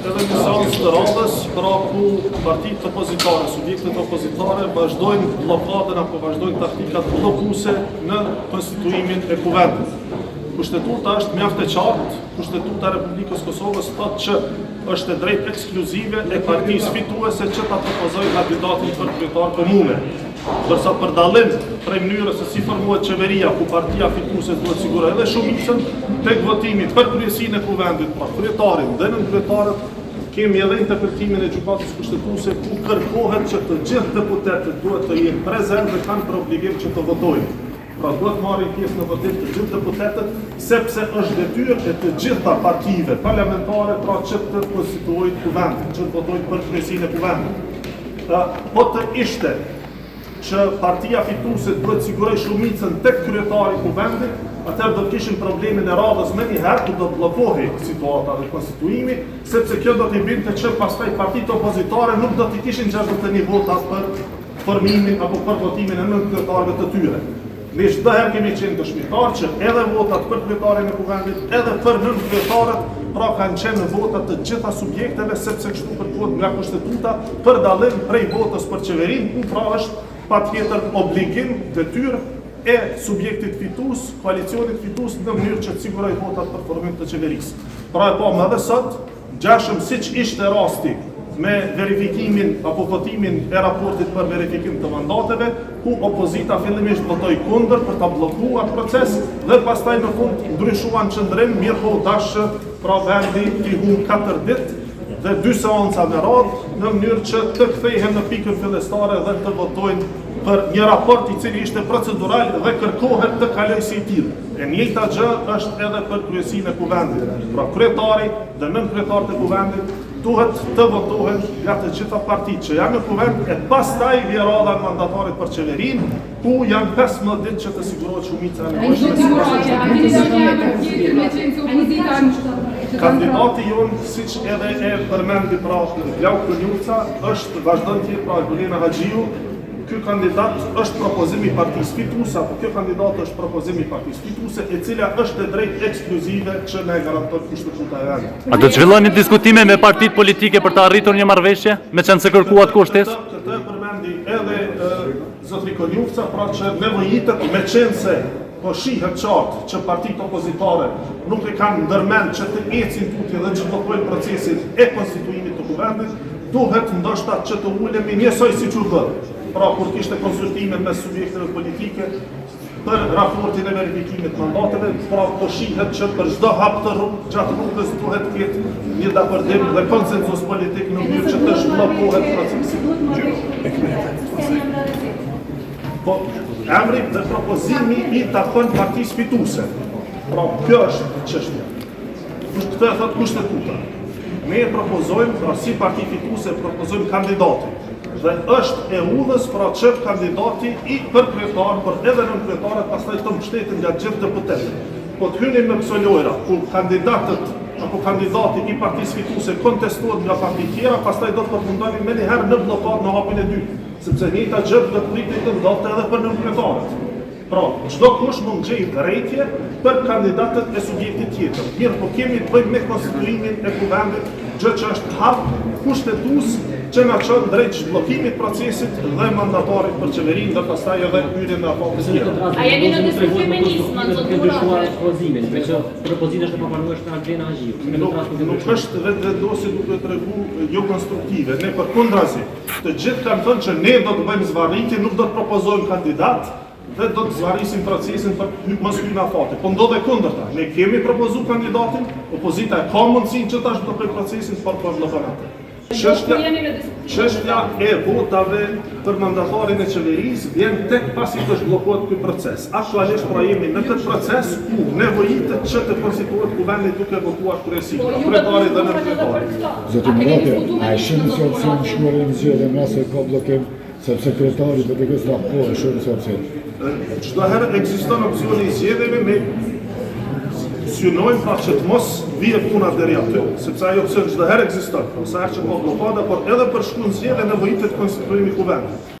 edhe një seancë të radhës, pra ku partitë opozitare, subjektet opozitare vazhdojnë blokadën apo vazhdojnë taktikat bllokuese në konstituimin e kuvendit. Kushtetuta është mjaft e qartë, Kushtetuta e Republikës Kosovës thotë që është e drejtë ekskluzive e partisë fituese që ta propozojë kandidatin për kryetar komune. Dërsa për dallim prej mënyrës se si formohet qeveria ku partia fituese duhet sigurojë edhe shumicën tek votimi për kryesinë e kuvendit, për kryetarin dhe nënkryetarët, kemi edhe interpretimin e gjykatës kushtetuese ku kërkohet që të gjithë deputetët duhet të jenë prezent dhe kanë për obligim që të votojnë. Pra duhet marrin pjesë në votim të gjithë deputetët, sepse është detyrë e të gjitha partive parlamentare pra që të konstituojnë kuvendin, që të votojnë për kryesinë e kuvendit. Po të ishte që partia fituese duhet siguroj shumicën tek kryetari i kuvendit, atëherë do të kishim problemin e radhës më një herë, do të bllokohej situata dhe konstituimi, sepse kjo do t'i binte që pastaj partitë opozitare nuk do t'i kishin 61 vota për formimin apo për votimin e nënkretarëve të tyre. Ne çdo herë kemi qenë dëshmitar që edhe votat për kryetarin e kuvendit, edhe për nënkretarët, pra kanë qenë votat të gjitha subjekteve, sepse kështu kërkohet nga kushtetuta për dallim prej votës për qeverinë, ku pra është patjetër obligim, detyrë e subjektit fitues, koalicionit fitues në mënyrë që të sigurojë votat për formim të qeverisë. Pra e pamë edhe sot, ngjashëm siç ishte rasti me verifikimin apo votimin e raportit për verifikim të mandateve, ku opozita fillimisht votoi kundër për ta bllokuar proces dhe pastaj në fund ndryshuan qëndrim, mirë po dashë pra vendi t'i humb 4 ditë dhe 2 seanca me radhë në mënyrë që të kthehen në pikën fillestare dhe të votojnë për një raport i cili ishte procedural dhe kërkohet të kalojë si i tillë. E njëjta gjë është edhe për kryesinë e kuvendit. Pra kryetari dhe nënkretarët e kuvendit duhet të votohen nga të gjitha partitë që janë në kuvend e pastaj vjen rradha e mandatarit për qeverinë, ku janë 15 ditë që të sigurohet shumica e nevojshme. Kandidati jonë, siç edhe e përmendi pra Blau Konjuca, është vazhdon të jetë pra Gulena Haxhiu. Ky kandidat është propozimi i partisë fituese, apo kjo kandidat është propozimi i partisë fituese, e cila është e drejtë ekskluzive që ne garanton kushtetuta e vendit. A do të zhvilloni diskutime me partitë politike për të arritur një marrëveshje, me qenë se kërkuat kushtesë? Këtë përmendi edhe zotri Konjuca, pra që nevojitet me qenë se po shihet qartë që partitë opozitare nuk e kanë ndërmend që të ecin tutje dhe që blokojnë procesin e konstituimit të kuvendit, duhet ndoshta që të ulemi njësoj siç u bë. Pra kur kishte konsultime me subjekteve politike për raportin e verifikimit mandateve, pra po shihet që për çdo hap të gjatë rrugës duhet të ketë një dakordim dhe konsensus politik në mënyrë që të zhbllokohet procesi. Po, emri dhe propozimi i takon partisë fituese. Pra kjo është çështja. Këtë e thot kushtetuta. Ne propozojmë, pra si parti fituese propozojmë kandidatin. Dhe është e udhës pra që kandidati i për kryetar, për edhe nënkretarët pastaj të mbështetin nga gjithë deputetët. Po të hynim në këso lojra, ku kandidatët apo kandidati i partisë fituese kontestohet nga parti tjera, pastaj do të përfundoni me njëherë në blokad në hapin e dytë, sepse njëjta gjë do të pritet të ndodhte edhe për nënkretarët. Pra, çdo kush mund gjej drejtje për kandidatët e subjektit tjetër. Mirë, po kemi të bëjmë me konstituimin e kuvendit, gjë që është hap kushtetues që na çon drejt zhbllokimit procesit dhe mandatarit për qeverinë dhe pastaj edhe hyrjen në afate tjera. A jeni në diskutim me nismën të ndryshuar propozimin, me që propozimi është e papranueshme nga Gulena Haxhiu. Nuk është vendosje duke tregu jo konstruktive. Ne përkundrazi, të gjithë kanë thënë që ne do të bëjmë zvarritje, nuk do të propozojmë kandidat dhe do të zvarrisim procesin për mos hyrë në afate. Po ndodhe kundërta. Ne kemi propozuar kandidatin, opozita ka mundësinë që ta zhbllokojë procesin, por po vllofon atë. Çështja e votave për mandatarin e qeverisë vjen tek pasi të zhbllokohet ky proces. Aktualisht pra jemi në këtë proces ku nevojitet që të konstituohet kuvendi duke votuar kryesinë, kryetari dhe nënkretari. Zoti Murati, a e shihni se opsioni shkuar në zgjedhje në asoj ka bllokim, sepse kryetari do të kështu apo e shohim se opsion. Çdo herë ekziston opsioni i zgjedhjeve me synojmë pra që të mos vije puna deri aty, sepse ajo opsion çdo herë ekziston. Sa herë që ka blokada, por edhe për shkuar në zgjedhje nevojitet konstituimi i kuvendit.